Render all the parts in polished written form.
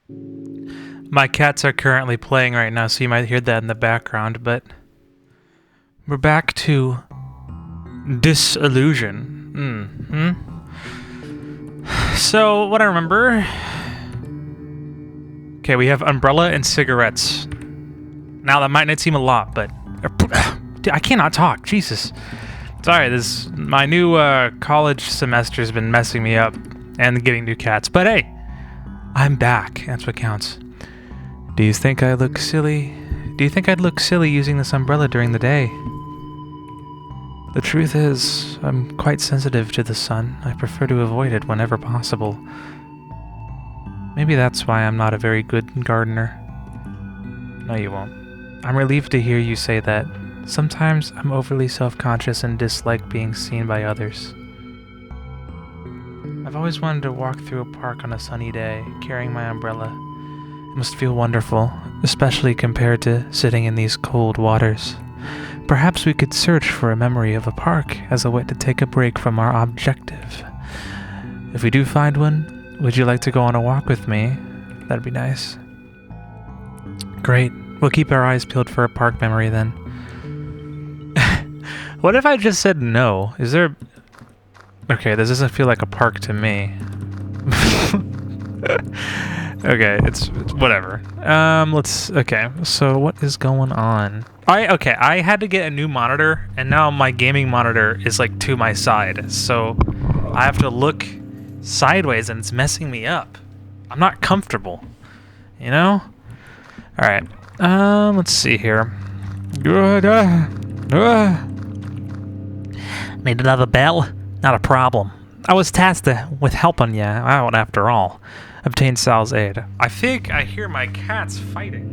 My cats are currently playing right now, so you might hear that in the background, but we're back to disillusion. So, what I remember... Okay, we have umbrella and cigarettes. Now, that might not seem a lot, but... I cannot talk, Jesus. Sorry, my new college semester's been messing me up, and getting new cats, but hey! I'm back, that's what counts. Do you think I look silly? Do you think I'd look silly using this umbrella during the day? The truth is, I'm quite sensitive to the sun. I prefer to avoid it whenever possible. Maybe that's why I'm not a very good gardener. No, you won't. I'm relieved to hear you say that. Sometimes I'm overly self-conscious and dislike being seen by others. I've always wanted to walk through a park on a sunny day, carrying my umbrella. It must feel wonderful, especially compared to sitting in these cold waters. Perhaps we could search for a memory of a park as a way to take a break from our objective. If we do find one, would you like to go on a walk with me? That'd be nice. Great. We'll keep our eyes peeled for a park memory then. What if I just said no? Is there... Okay, this doesn't feel like a park to me. Okay, it's whatever. Okay, so what is going on? I had to get a new monitor, and now my gaming monitor is like to my side, so I have to look sideways, and it's messing me up. I'm not comfortable, you know? Alright, let's see here. Need another bell? Not a problem. I was tasked with helping you out after all. Obtain Sal's aid. I think I hear my cats fighting.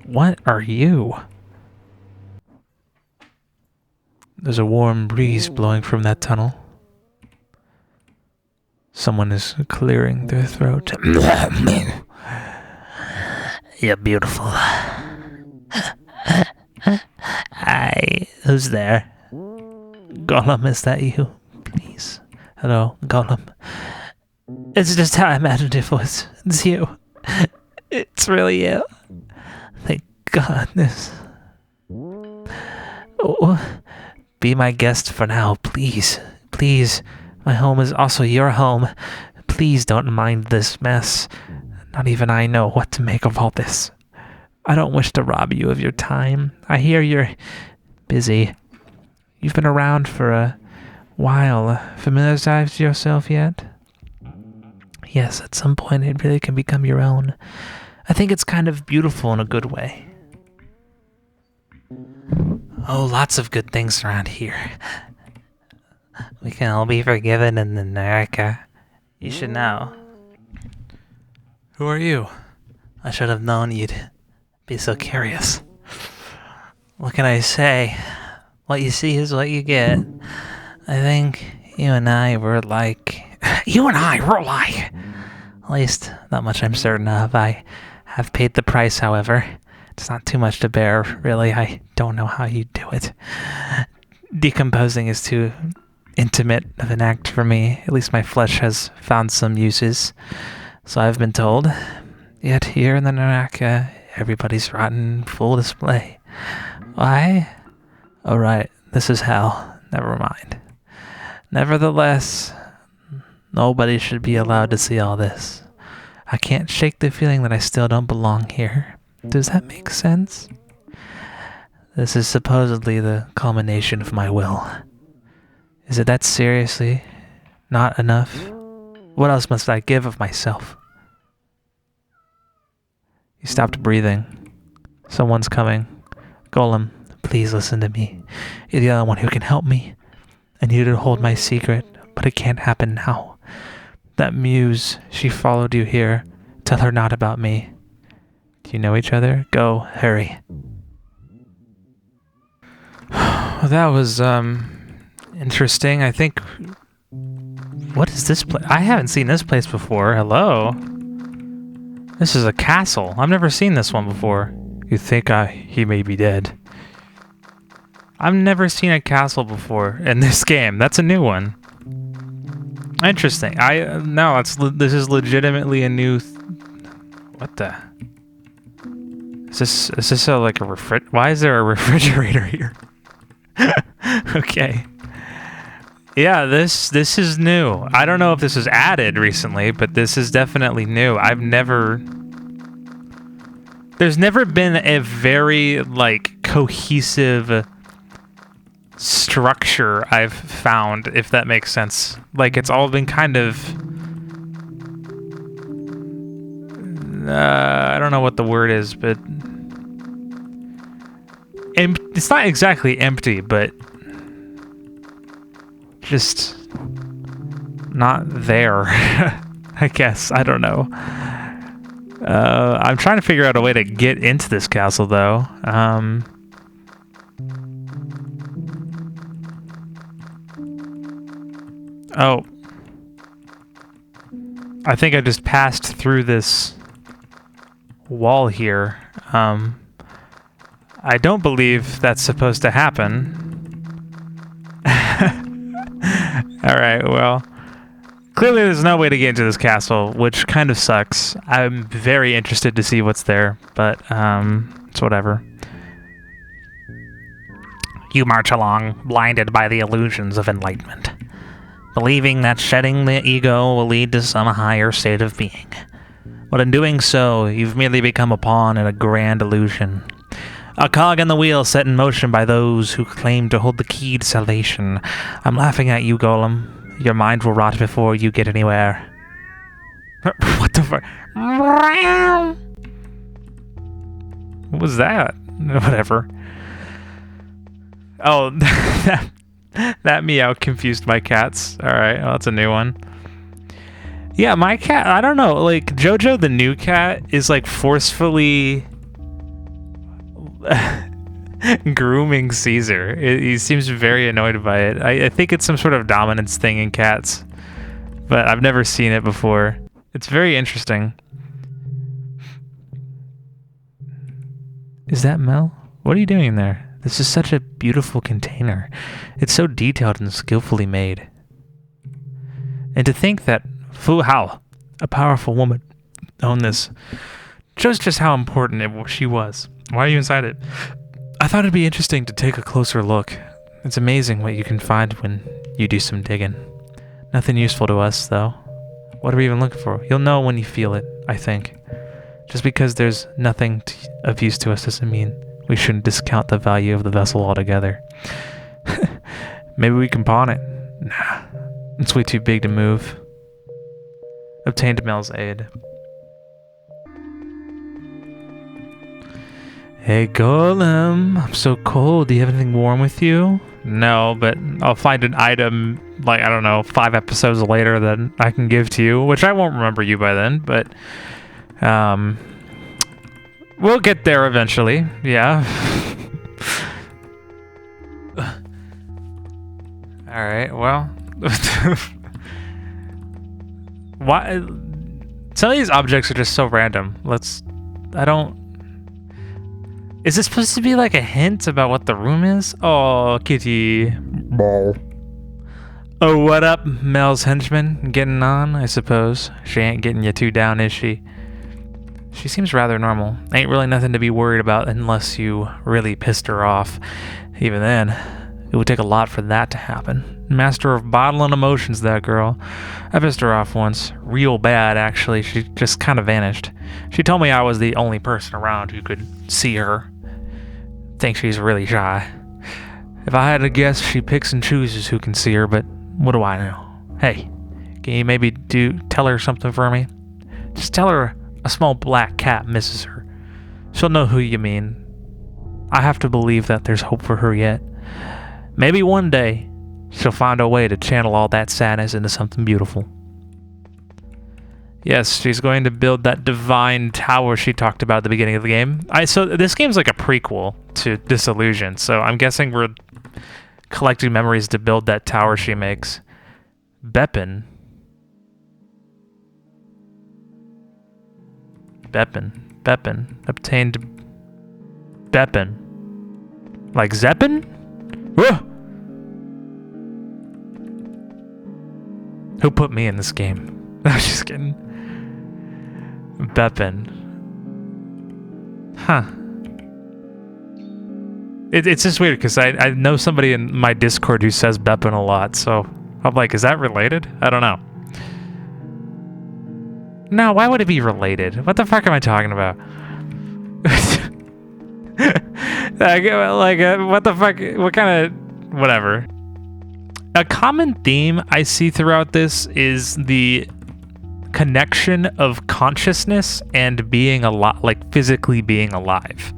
What are you? There's a warm breeze blowing from that tunnel. Someone is clearing their throat. You're beautiful. Hi, who's there? Gollum, is that you? Please. Hello, Gollum. It's just how I imagined it was. It's you. It's really you. Thank goodness. Oh, be my guest for now, please. Please. My home is also your home. Please don't mind this mess. Not even I know what to make of all this. I don't wish to rob you of your time. I hear you're busy. You've been around for a while. Familiarized yourself yet? Yes, at some point it really can become your own. I think it's kind of beautiful in a good way. Oh, lots of good things around here. We can all be forgiven in America. You should know. Who are you? I should have known you'd be so curious. What can I say? What you see is what you get. I think you and I were like... You and I were like... At least, not much I'm certain of. I have paid the price, however. It's not too much to bear, really. I don't know how you do it. Decomposing is too intimate of an act for me. At least my flesh has found some uses. So I've been told. Yet here in America, everybody's rotten, full display. Why? Oh right, this is hell. Never mind. Nevertheless, nobody should be allowed to see all this. I can't shake the feeling that I still don't belong here. Does that make sense? This is supposedly the culmination of my will. Is it that seriously not enough? What else must I give of myself? He stopped breathing. Someone's coming. Golem, please listen to me. You're the only one who can help me. I need you to hold my secret, but it can't happen now. That muse, she followed you here. Tell her not about me. Do you know each other? Go, hurry. That was, interesting. I think... What is this place? I haven't seen this place before. Hello? This is a castle. I've never seen this one before. You think he may be dead. I've never seen a castle before in this game. That's a new one. Interesting. No, this is legitimately a new. What the? Is this like a Why is there a refrigerator here? Okay. Yeah, this is new. I don't know if this was added recently, but this is definitely new. There's never been a very like cohesive structure I've found, if that makes sense. Like it's all been kind of I don't know what the word is, but it's not exactly empty, but just not there. I guess. I don't know. I'm trying to figure out a way to get into this castle, though. Oh. I think I just passed through this wall here. I don't believe that's supposed to happen. Alright, well. Clearly there's no way to get into this castle, which kind of sucks. I'm very interested to see what's there, but, it's whatever. You march along, blinded by the illusions of enlightenment, believing that shedding the ego will lead to some higher state of being. But in doing so, you've merely become a pawn in a grand illusion. A cog in the wheel set in motion by those who claim to hold the key to salvation. I'm laughing at you, Golem. Your mind will rot before you get anywhere. What the fuck? What was that? Whatever. Oh, that meow confused my cats. Alright, well, that's a new one. Yeah, my cat, I don't know, like, Jojo the new cat is, like, forcefully grooming Caesar. He seems very annoyed by it. I think it's some sort of dominance thing in cats, but I've never seen it before. It's very interesting. Is that Mel? What are you doing in there? This is such a beautiful container. It's so detailed and skillfully made. And to think that Fu Hao, a powerful woman, owned this, shows just how important she was. Why are you inside it? I thought it'd be interesting to take a closer look. It's amazing what you can find when you do some digging. Nothing useful to us, though. What are we even looking for? You'll know when you feel it, I think. Just because there's nothing of use to us doesn't mean we shouldn't discount the value of the vessel altogether. Maybe we can pawn it. Nah, it's way too big to move. Obtained Mel's aid. Hey, Golem, I'm so cold. Do you have anything warm with you? No, but I'll find an item, like, I don't know, 5 episodes later that I can give to you, which I won't remember you by then, but, we'll get there eventually, yeah. Alright, well. Why? Some of these objects are just so random. Is this supposed to be like a hint about what the room is? Oh, kitty. Ball. Oh, what up, Mel's henchman? Getting on, I suppose. She ain't getting you too down, is she? She seems rather normal. Ain't really nothing to be worried about unless you really pissed her off. Even then, it would take a lot for that to happen. Master of bottling emotions, that girl. I pissed her off once. Real bad, actually. She just kind of vanished. She told me I was the only person around who could see her. Think she's really shy. If I had to guess, she picks and chooses who can see her, but what do I know? Hey, can you maybe tell her something for me? Just tell her a small black cat misses her. She'll know who you mean. I have to believe that there's hope for her yet. Maybe one day, she'll find a way to channel all that sadness into something beautiful. Yes, she's going to build that divine tower she talked about at the beginning of the game. So this game's like a prequel to Disillusion, so I'm guessing we're collecting memories to build that tower she makes. Beppin. Obtained Beppin. Like Zeppin? Whoa! Who put me in this game? I'm just kidding. Beppin. Huh. It's just weird because I know somebody in my Discord who says Beppin a lot, so I'm like, is that related? I don't know. No, why would it be related? What the fuck am I talking about? What the fuck? What kind of... Whatever. A common theme I see throughout this is the connection of consciousness and being like physically being alive.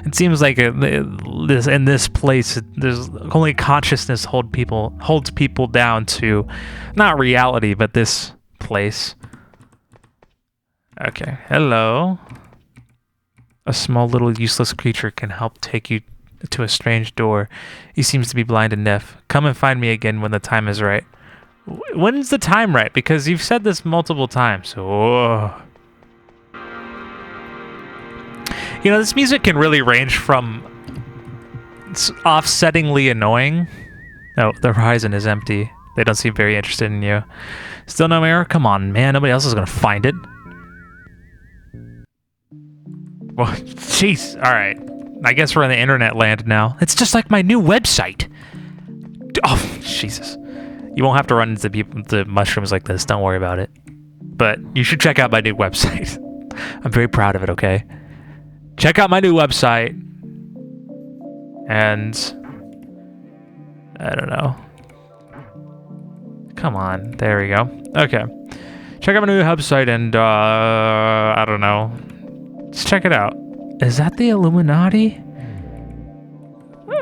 It seems like in this place, there's only consciousness holds people down to not reality, but this place. Okay, hello. A small little useless creature can help take you to a strange door. He seems to be blind and deaf. Come and find me again when the time is right. When's the time right? Because you've said this multiple times. Oh. You know, this music can really range from offsettingly annoying. Oh, the horizon is empty. They don't seem very interested in you. Still no mirror? Come on, man. Nobody else is going to find it. Well, jeez. All right. I guess we're in the internet land now. It's just like my new website. Oh, Jesus. You won't have to run into the mushrooms like this. Don't worry about it. But you should check out my new website. I'm very proud of it, okay? Check out my new website. And... I don't know. Come on. There we go. Okay. Check out my new website and, I don't know. Just check it out. Is that the Illuminati?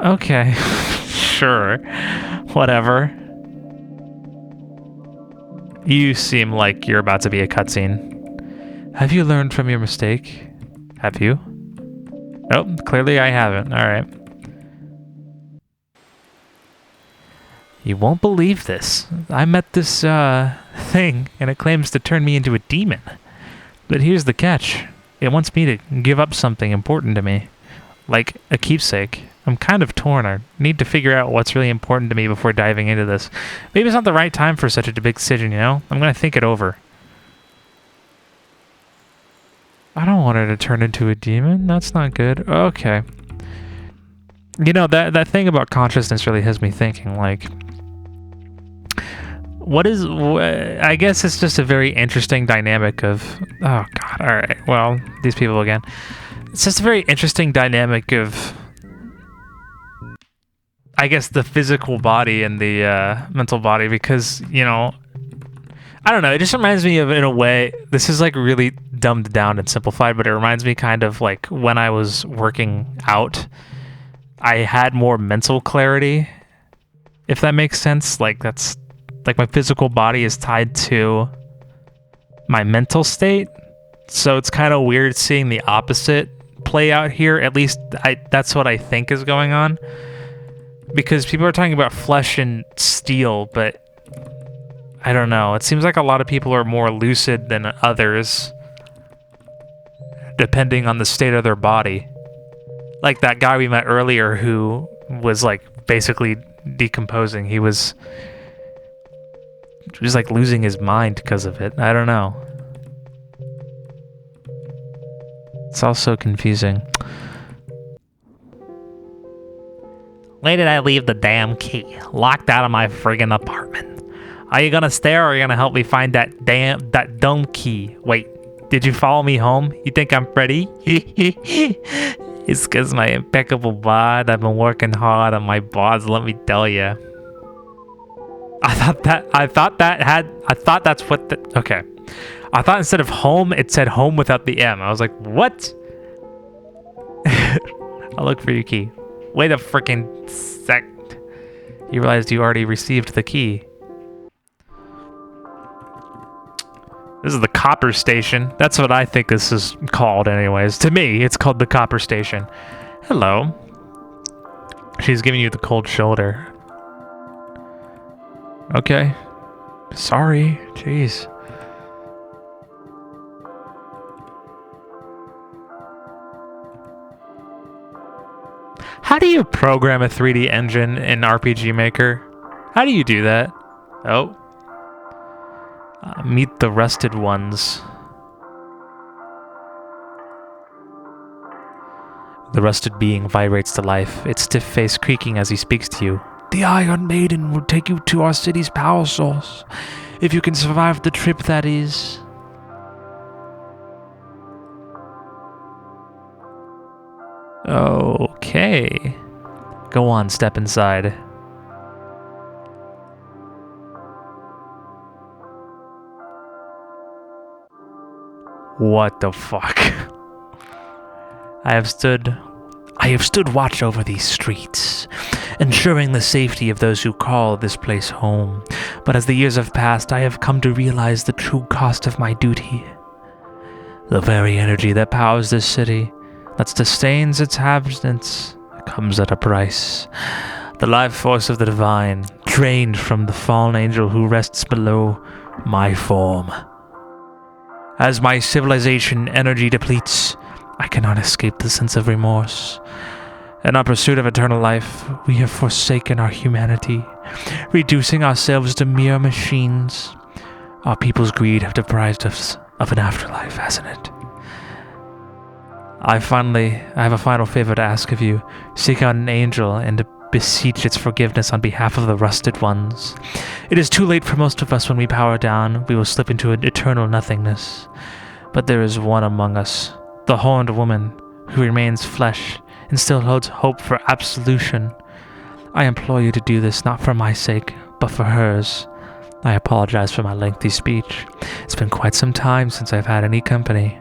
Okay. Sure. Whatever. You seem like you're about to be a cutscene. Have you learned from your mistake? Have you? Oh, clearly I haven't. Alright. You won't believe this. I met this, thing, and it claims to turn me into a demon. But here's the catch. It wants me to give up something important to me. Like a keepsake. I'm kind of torn. I need to figure out what's really important to me before diving into this. Maybe it's not the right time for such a big decision, you know? I'm gonna think it over. I don't want her to turn into a demon. That's not good. Okay. You know, that thing about consciousness really has me thinking, like... I guess it's just a very interesting dynamic of... Oh, God. Alright. Well, these people again. It's just a very interesting dynamic of... I guess the physical body and the mental body, because, you know, I don't know, it just reminds me of, in a way, this is like really dumbed down and simplified, but it reminds me kind of like when I was working out, I had more mental clarity, if that makes sense. Like that's, like my physical body is tied to my mental state, so it's kind of weird seeing the opposite play out here. At least that's what I think is going on. Because people are talking about flesh and steel, but I don't know. It seems like a lot of people are more lucid than others, depending on the state of their body. Like that guy we met earlier who was like basically decomposing. He was like losing his mind because of it. I don't know. It's all so confusing. Where did I leave the damn key? Locked out of my friggin' apartment. Are you gonna stay or are you gonna help me find that dumb key? Wait, did you follow me home? You think I'm ready? It's cause my impeccable bod. I've been working hard on my bods, let me tell you. I thought that's what okay. I thought instead of home, it said home without the M. I was like, what? I'll look for your key. Wait a freaking sec. You realized you already received the key. This is the copper station. That's what I think this is called anyways. To me, it's called the copper station. Hello. She's giving you the cold shoulder. Okay. Sorry. Jeez. How do you program a 3D engine in RPG Maker? How do you do that? Oh. Meet the rested ones. The rusted being vibrates to life, its stiff face creaking as he speaks to you. The Iron Maiden will take you to our city's power source. If you can survive the trip, that is. Okay. Go on, step inside. What the fuck? I have stood watch over these streets, ensuring the safety of those who call this place home. But as the years have passed, I have come to realize the true cost of my duty. The very energy that powers this city, that sustains its inhabitants, comes at a price. The life force of the divine, drained from the fallen angel who rests below my form. As my civilization energy depletes, I cannot escape the sense of remorse. In our pursuit of eternal life, we have forsaken our humanity, reducing ourselves to mere machines. Our people's greed have deprived us of an afterlife, hasn't it? I have a final favor to ask of you. Seek out an angel and to beseech its forgiveness on behalf of the rusted ones. It is too late for most of us. When we power down, we will slip into an eternal nothingness. But there is one among us, the horned woman, who remains flesh and still holds hope for absolution. I implore you to do this not for my sake, but for hers. I apologize for my lengthy speech. It's been quite some time since I've had any company.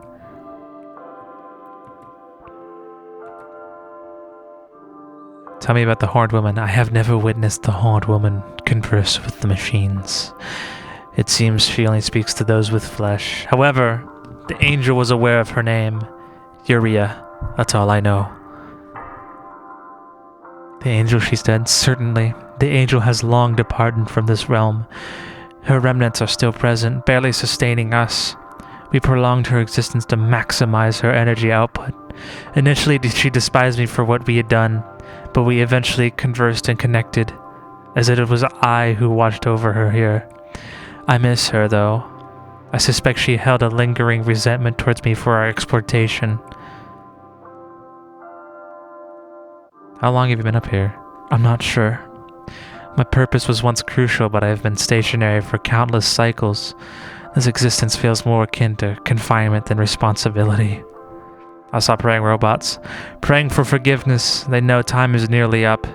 Tell me about the Horned Woman. I have never witnessed the Horned Woman converse with the machines. It seems she only speaks to those with flesh. However, the angel was aware of her name. Uria. That's all I know. The angel, she said. Certainly. The angel has long departed from this realm. Her remnants are still present, barely sustaining us. We prolonged her existence to maximize her energy output. Initially, she despised me for what we had done, but we eventually conversed and connected, as if it was I who watched over her here. I miss her, though. I suspect she held a lingering resentment towards me for our exploitation. How long have you been up here? I'm not sure. My purpose was once crucial, but I have been stationary for countless cycles. This existence feels more akin to confinement than responsibility. I saw praying robots, praying for forgiveness. They know time is nearly up.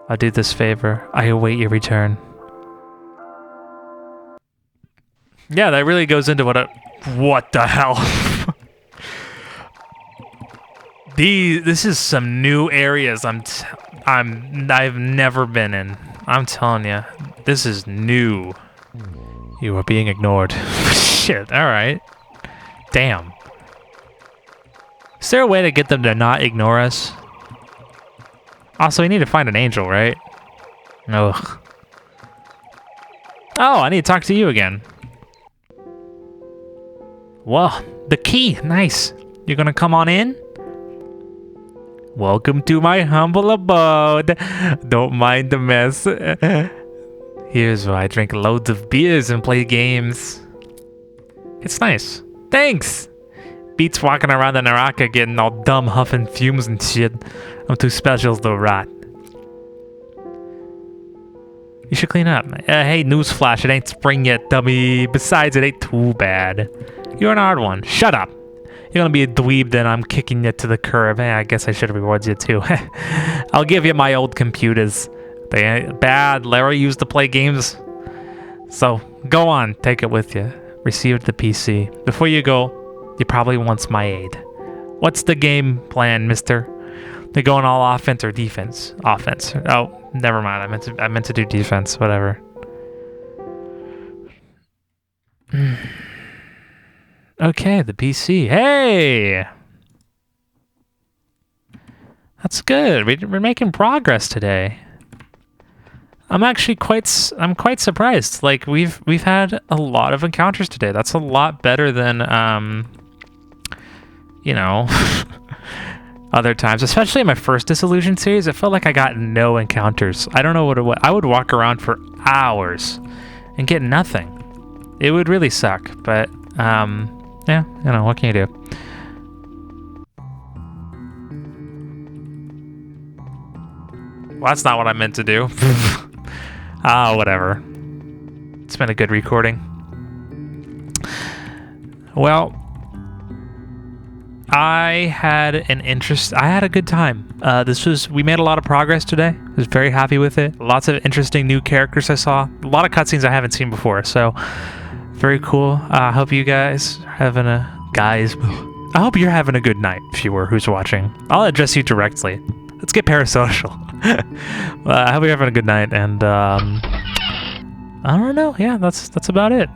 I'll do this favor. I await your return. Yeah, that really goes into what the hell? This is some new areas I've never been in. I'm telling you, this is new. You are being ignored. Shit, alright. Damn. Is there a way to get them to not ignore us? Also, we need to find an angel, right? Ugh. Oh, I need to talk to you again. Well, the key. Nice. You're gonna come on in? Welcome to my humble abode. Don't mind the mess. Here's where I drink loads of beers and play games. It's nice. Thanks! Beats walking around the Naraka getting all dumb, huffing fumes and shit. I'm too special to rot. You should clean up. Hey, newsflash, it ain't spring yet, dummy. Besides, it ain't too bad. You're an hard one. Shut up. You're gonna be a dweeb, then I'm kicking you to the curb. I guess I should reward you too. I'll give you my old computers. They ain't bad. Larry used to play games. So, go on. Take it with you. Receive the PC. Before you go, you probably want my aid. What's the game plan, mister? They're going all offense or defense? Offense. Oh, never mind. I meant to do defense. Whatever. Okay, the PC. Hey! That's good. We're making progress today. I'm quite surprised. Like we've had a lot of encounters today. That's a lot better than you know, other times. Especially in my first Disillusion series, it felt like I got no encounters. I don't know what it was. I would walk around for hours and get nothing. It would really suck, but, yeah, you know, what can you do? Well, that's not what I meant to do. Whatever. It's been a good recording. Well, I had a good time. We made a lot of progress today. I was very happy with it. Lots of interesting new characters I saw. A lot of cutscenes I haven't seen before, so very cool. I hope you guys I hope you're having a good night, who's watching. I'll address you directly. Let's get parasocial. I hope you're having a good night, and I don't know. Yeah, that's about it.